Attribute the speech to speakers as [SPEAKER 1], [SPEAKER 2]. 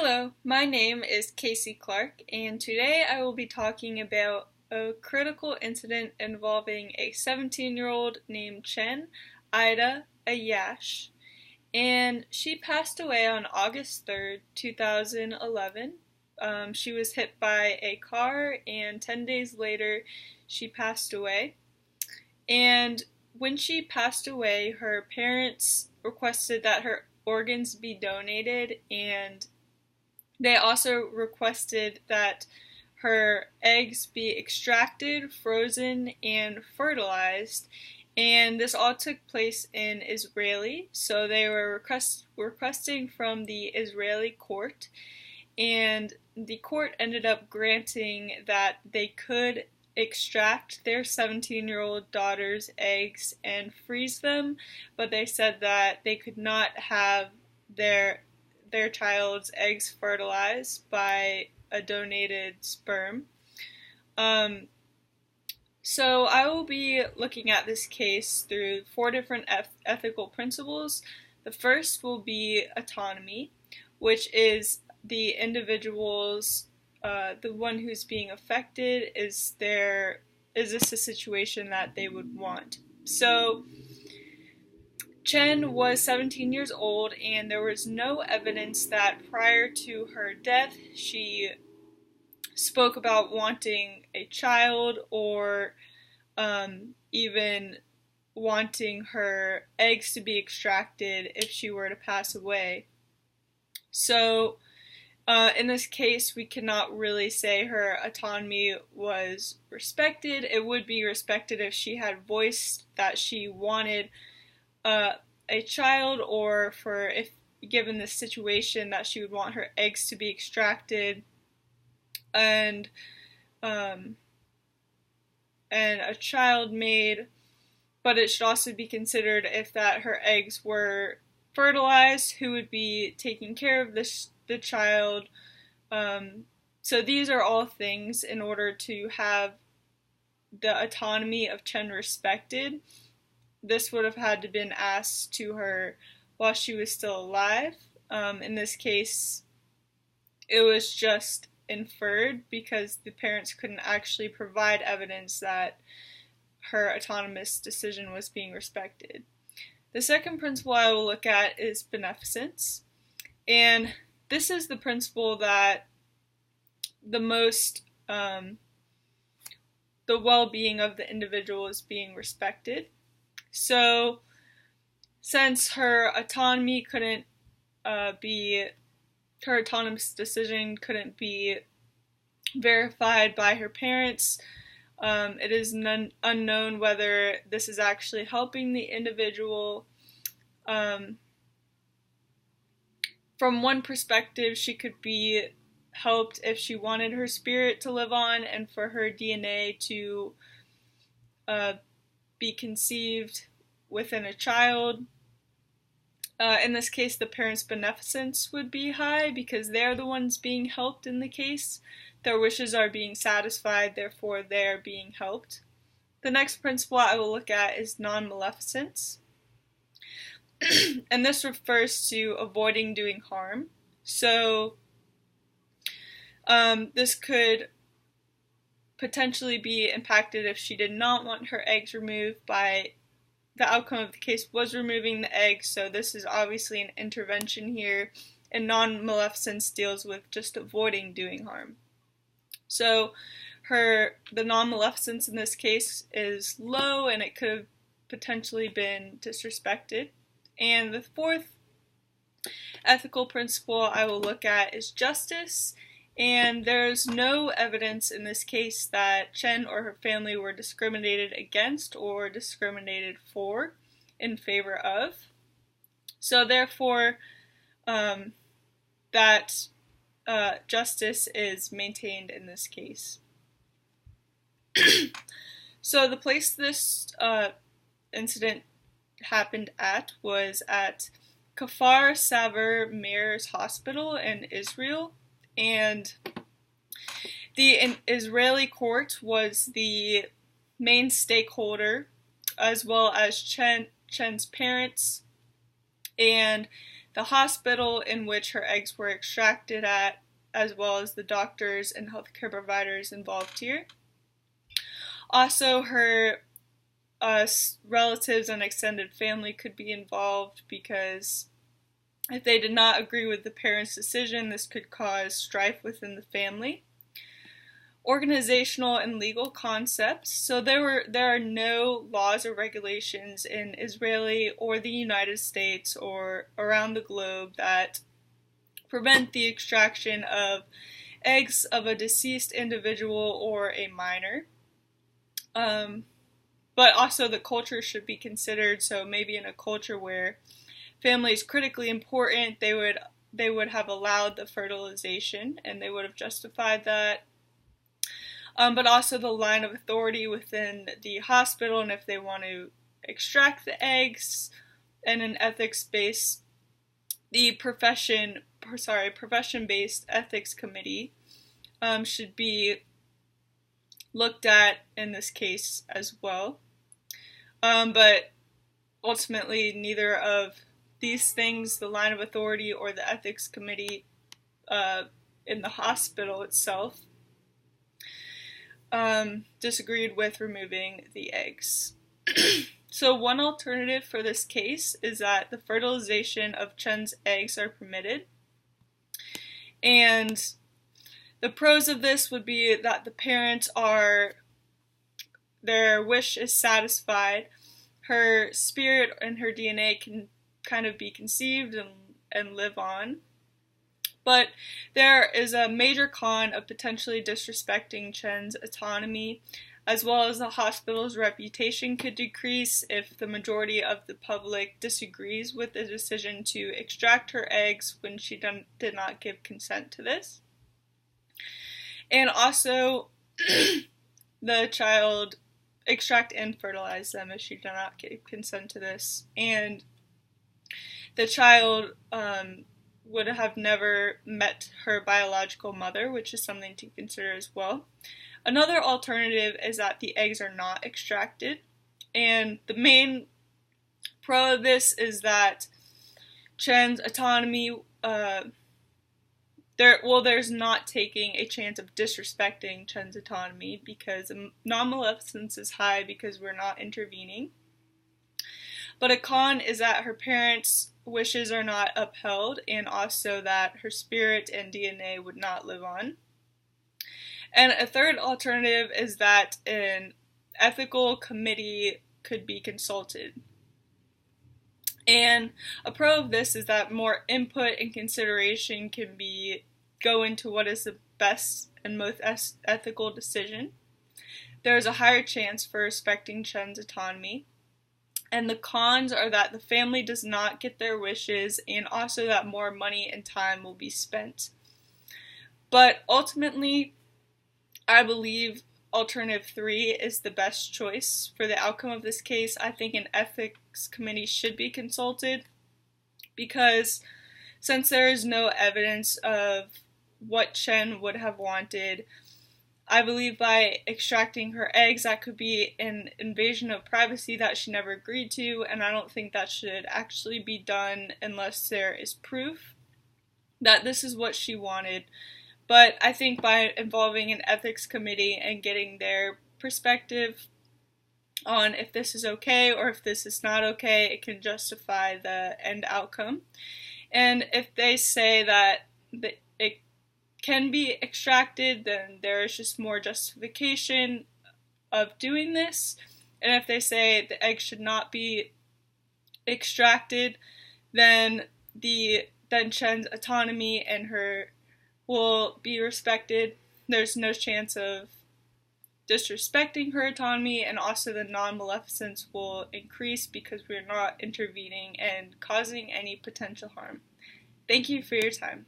[SPEAKER 1] Hello, my name is Casey Clark, and today I will be talking about a critical incident involving a 17-year-old named Chen Ida Ayash, and she passed away on August 3rd, 2011. She was hit by a car, and 10 days later, she passed away. And when she passed away, her parents requested that her organs be donated, and they also requested that her eggs be extracted, frozen, and fertilized, and this all took place in Israeli. So they were requesting from the Israeli court, and the court ended up granting that they could extract their 17-year-old daughter's eggs and freeze them, but they said that they could not have their child's eggs fertilized by a donated sperm. So I will be looking at this case through four different ethical principles. The first will be autonomy, which is the individual's, the one who's being affected. Is this a situation that they would want? So Chen was 17 years old, and there was no evidence that prior to her death she spoke about wanting a child or even wanting her eggs to be extracted if she were to pass away. So in this case, we cannot really say her autonomy was respected. It would be respected if she had voiced that she wanted a child, or for if given this situation that she would want her eggs to be extracted and a child made. But it should also be considered if that her eggs were fertilized, who would be taking care of the child. So these are all things in order to have the autonomy of Chen respected. This would have had to been asked to her while she was still alive. In this case, it was just inferred because the parents couldn't actually provide evidence that her autonomous decision was being respected. The second principle I will look at is beneficence, and this is the principle that the most the well-being of the individual is being respected. So, since her autonomy couldn't her autonomous decision couldn't be verified by her parents, it is unknown whether this is actually helping the individual. From one perspective, she could be helped if she wanted her spirit to live on and for her DNA to be conceived within a child. In this case, the parents' beneficence would be high because they're the ones being helped in the case. Their wishes are being satisfied, therefore they're being helped. The next principle I will look at is non-maleficence. And this refers to avoiding doing harm. So this could potentially be impacted if she did not want her eggs removed by the outcome of the case was removing the eggs. So this is obviously an intervention here, and non-maleficence deals with just avoiding doing harm. So the non-maleficence in this case is low, and it could have potentially been disrespected. And the fourth ethical principle I will look at is justice. And there's no evidence in this case that Chen or her family were discriminated against or discriminated for in favor of. So therefore, that justice is maintained in this case. So the place this incident happened at was at Kfar Saver Meir's Hospital in Israel. And the Israeli court was the main stakeholder, as well as Chen's parents, and the hospital in which her eggs were extracted at, as well as the doctors and healthcare providers involved here. Also, her relatives and extended family could be involved, because if they did not agree with the parents' decision, this could cause strife within the family. Organizational and legal concepts. So there are no laws or regulations in Israeli or the United States or around the globe that prevent the extraction of eggs of a deceased individual or a minor. But also the culture should be considered. So maybe in a culture where family is critically important, they would have allowed the fertilization and they would have justified that. But also the line of authority within the hospital, and if they want to extract the eggs, and an ethics-based, the profession-based ethics committee should be looked at in this case as well. But ultimately, neither of these things, the line of authority or the ethics committee in the hospital itself, disagreed with removing the eggs. So one alternative for this case is that the fertilization of Chen's eggs are permitted. And the pros of this would be that the parents their wish is satisfied. Her spirit and her DNA can kind of be conceived and live on. But there is a major con of potentially disrespecting Chen's autonomy, as well as the hospital's reputation could decrease if the majority of the public disagrees with the decision to extract her eggs when she did not give consent to this. And also, the child extract and fertilize them if she did not give consent to this. And the child would have never met her biological mother, which is something to consider as well. Another alternative is that the eggs are not extracted. And the main pro of this is that Chen's autonomy, there's not taking a chance of disrespecting Chen's autonomy, because non-maleficence is high because we're not intervening. But a con is that her parents' wishes are not upheld, and also that her spirit and DNA would not live on. And a third alternative is that an ethical committee could be consulted. And a pro of this is that more input and consideration can go into what is the best and most ethical decision. There is a higher chance for respecting Chen's autonomy. And the cons are that the family does not get their wishes, and also that more money and time will be spent. But ultimately, I believe alternative 3 is the best choice for the outcome of this case. I think an ethics committee should be consulted, because since there is no evidence of what Chen would have wanted, I believe by extracting her eggs, that could be an invasion of privacy that she never agreed to, and I don't think that should actually be done unless there is proof that this is what she wanted. But I think by involving an ethics committee and getting their perspective on if this is okay or if this is not okay, it can justify the end outcome. And if they say that it can be extracted, then there is just more justification of doing this. And if they say the egg should not be extracted, then Chen's autonomy and her will be respected. There's no chance of disrespecting her autonomy, and also the non-maleficence will increase because we're not intervening and causing any potential harm. Thank you for your time.